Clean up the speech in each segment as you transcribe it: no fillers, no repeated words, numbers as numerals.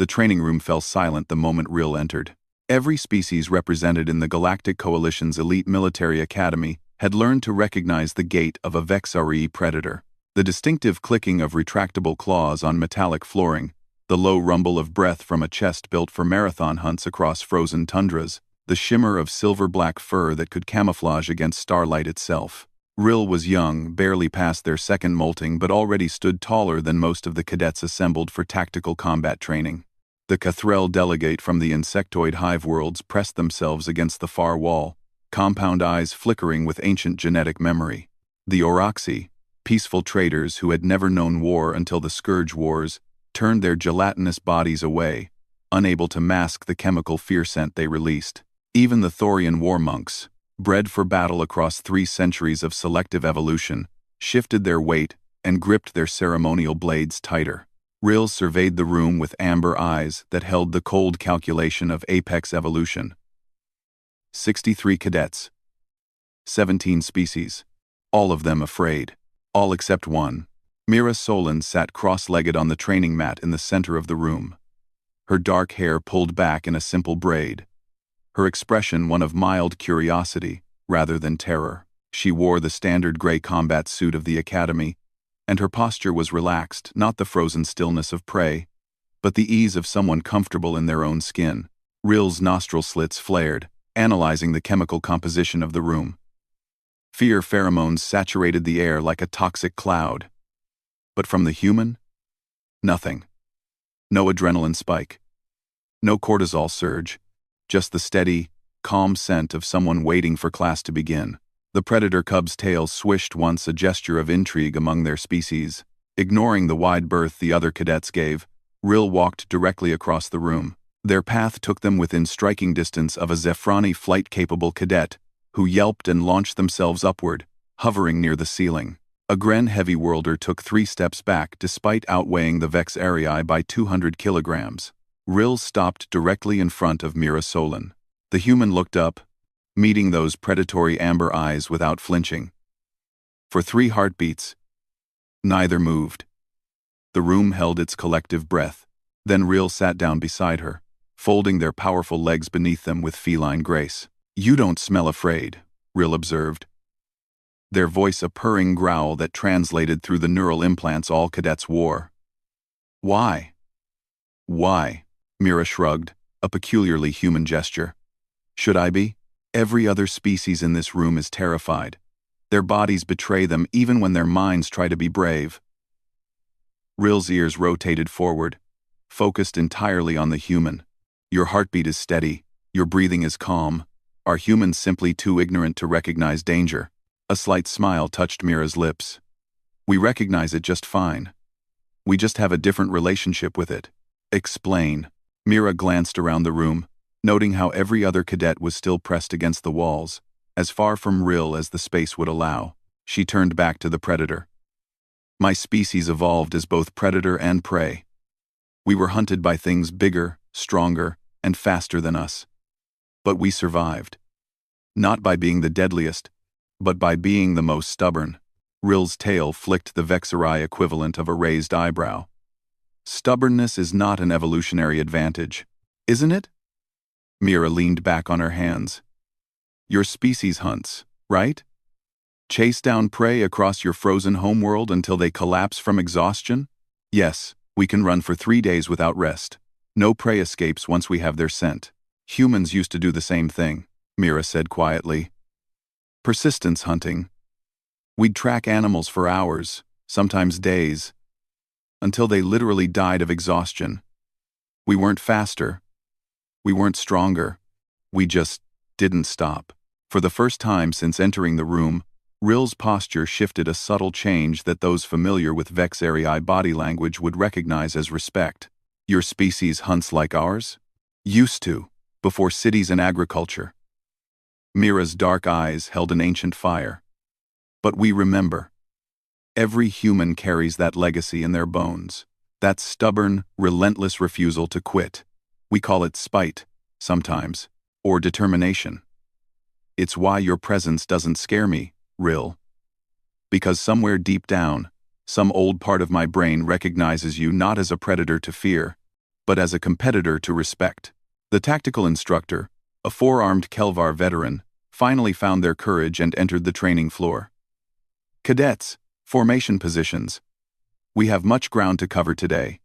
The training room fell silent the moment Rill entered. Every species represented in the Galactic Coalition's elite military academy had learned to recognize the gait of a Vex'Ari predator. The distinctive clicking of retractable claws on metallic flooring, the low rumble of breath from a chest built for marathon hunts across frozen tundras, the shimmer of silver-black fur that could camouflage against starlight itself. Rill was young, barely past their second molting, but already stood taller than most of the cadets assembled for tactical combat training. The Cathrel delegate from the insectoid hive worlds pressed themselves against the far wall, compound eyes flickering with ancient genetic memory. The Orcs, peaceful traders who had never known war until the Scourge Wars, turned their gelatinous bodies away, unable to mask the chemical fear scent they released. Even the Thorian war monks, bred for battle across 3 centuries of selective evolution, shifted their weight and gripped their ceremonial blades tighter. Rill surveyed the room with amber eyes that held the cold calculation of apex evolution. 63 cadets. 17 species. All of them afraid. All except one. Mira Solon sat cross-legged on the training mat in the center of the room. Her dark hair pulled back in a simple braid. Her expression one of mild curiosity, rather than terror. She wore the standard gray combat suit of the academy, and her posture was relaxed, not the frozen stillness of prey, but the ease of someone comfortable in their own skin. Rill's nostril slits flared, analyzing the chemical composition of the room. Fear pheromones saturated the air like a toxic cloud. But from the human? Nothing. No adrenaline spike. No cortisol surge. Just the steady, calm scent of someone waiting for class to begin. The predator cub's tail swished once, a gesture of intrigue among their species. Ignoring the wide berth the other cadets gave, Rill walked directly across the room. Their path took them within striking distance of a Zephrani flight-capable cadet, who yelped and launched themselves upward, hovering near the ceiling. A Gren heavy worlder took 3 steps back despite outweighing the Vex'Ari by 200 kilograms. Rill stopped directly in front of Mira Solon. The human looked up, meeting those predatory amber eyes without flinching. For 3 heartbeats, neither moved. The room held its collective breath. Then Rill sat down beside her, folding their powerful legs beneath them with feline grace. "You don't smell afraid," Rill observed. Their voice a purring growl that translated through the neural implants all cadets wore. "Why?" "Why?" Mira shrugged, a peculiarly human gesture. "Should I be? Every other species in this room is terrified. Their bodies betray them even when their minds try to be brave." Rill's ears rotated forward, focused entirely on the human. "Your heartbeat is steady, your breathing is calm. Are humans simply too ignorant to recognize danger?" A slight smile touched Mira's lips. "We recognize it just fine. We just have a different relationship with it." "Explain." Mira glanced around the room, noting how every other cadet was still pressed against the walls, as far from Rill as the space would allow. She turned back to the predator. "My species evolved as both predator and prey. We were hunted by things bigger, stronger, and faster than us. But we survived. Not by being the deadliest, but by being the most stubborn." Rill's tail flicked the Vex'Ari equivalent of a raised eyebrow. "Stubbornness is not an evolutionary advantage, isn't it?" Mira leaned back on her hands. "Your species hunts, right? Chase down prey across your frozen homeworld until they collapse from exhaustion? Yes, we can run for 3 days without rest. No prey escapes once we have their scent. Humans used to do the same thing," Mira said quietly. "Persistence hunting. We'd track animals for hours, sometimes days, until they literally died of exhaustion. We weren't faster. We weren't stronger. We just didn't stop." For the first time since entering the room, Rill's posture shifted, a subtle change that those familiar with Vex'Ari body language would recognize as respect. "Your species hunts like ours?" "Used to, before cities and agriculture." Mira's dark eyes held an ancient fire. "But we remember. Every human carries that legacy in their bones. That stubborn, relentless refusal to quit. We call it spite, sometimes, or determination. It's why your presence doesn't scare me, Rill. Because somewhere deep down, some old part of my brain recognizes you not as a predator to fear, but as a competitor to respect. The tactical instructor, a four-armed Kelvar veteran, finally found their courage and entered the training floor. Cadets, formation positions. We have much ground to cover today.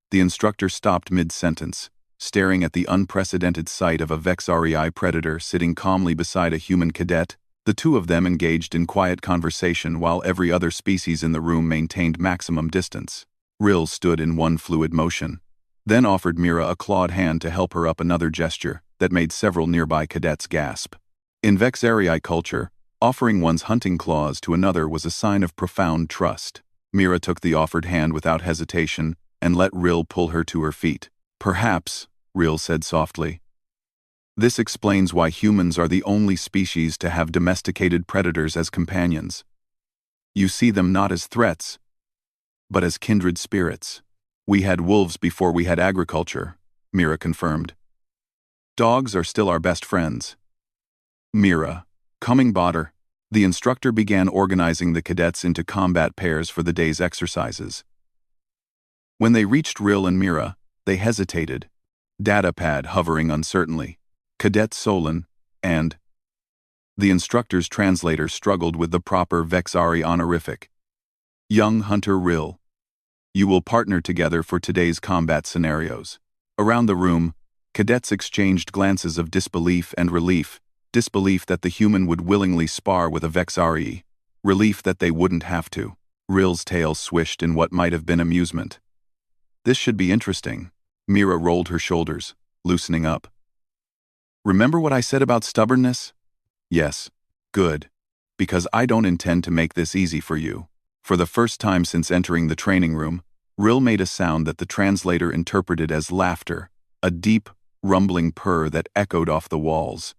The instructor stopped mid-sentence, staring at the unprecedented sight of a Vexarii predator sitting calmly beside a human cadet. The two of them engaged in quiet conversation while every other species in the room maintained maximum distance. Rill stood in one fluid motion, then offered Mira a clawed hand to help her up, another gesture that made several nearby cadets gasp. In Vexarii culture, offering one's hunting claws to another was a sign of profound trust. Mira took the offered hand without hesitation and let Rill pull her to her feet. Perhaps, Rill said softly, this explains why humans are the only species to have domesticated predators as companions. You see them not as threats, but as kindred spirits. We had wolves before we had agriculture, Mira confirmed. Dogs are still our best friends. Mira, coming botter. The instructor began organizing the cadets into combat pairs for the day's exercises. When they reached Rill and Mira, they hesitated, datapad hovering uncertainly. Cadet Solon, and the instructor's translator struggled with the proper Vexarii honorific. Young Hunter Rill. You will partner together for today's combat scenarios. Around the room, cadets exchanged glances of disbelief and relief. Disbelief that the human would willingly spar with a Vexarii. Relief that they wouldn't have to. Rill's tail swished in what might have been amusement. This should be interesting. Mira rolled her shoulders, loosening up. Remember what I said about stubbornness? Yes. Good. Because I don't intend to make this easy for you. For the first time since entering the training room, Rill made a sound that the translator interpreted as laughter, a deep, rumbling purr that echoed off the walls.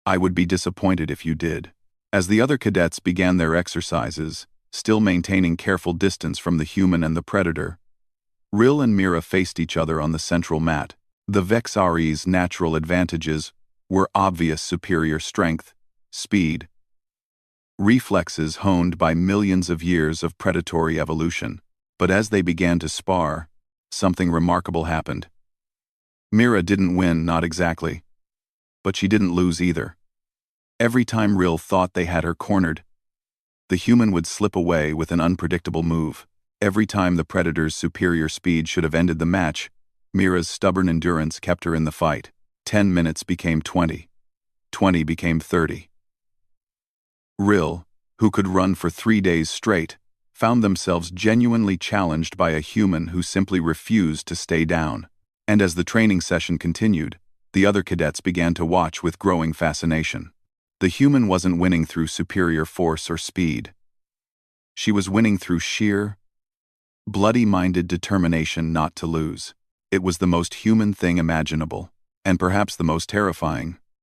I would be disappointed if you did. As the other cadets began their exercises, still maintaining careful distance from the human and the predator, Rill and Mira faced each other on the central mat. The Vexarii's natural advantages were obvious: superior strength, speed, reflexes honed by millions of years of predatory evolution. But as they began to spar, something remarkable happened. Mira didn't win, not exactly. But she didn't lose either. Every time Rill thought they had her cornered, the human would slip away with an unpredictable move. Every time the predator's superior speed should have ended the match, Mira's stubborn endurance kept her in the fight. 10 minutes became 20. 20 became 30. Rill, who could run for 3 days straight, found themselves genuinely challenged by a human who simply refused to stay down. And as the training session continued, the other cadets began to watch with growing fascination. The human wasn't winning through superior force or speed. She was winning through sheer, bloody-minded determination not to lose. It was the most human thing imaginable, and perhaps the most terrifying.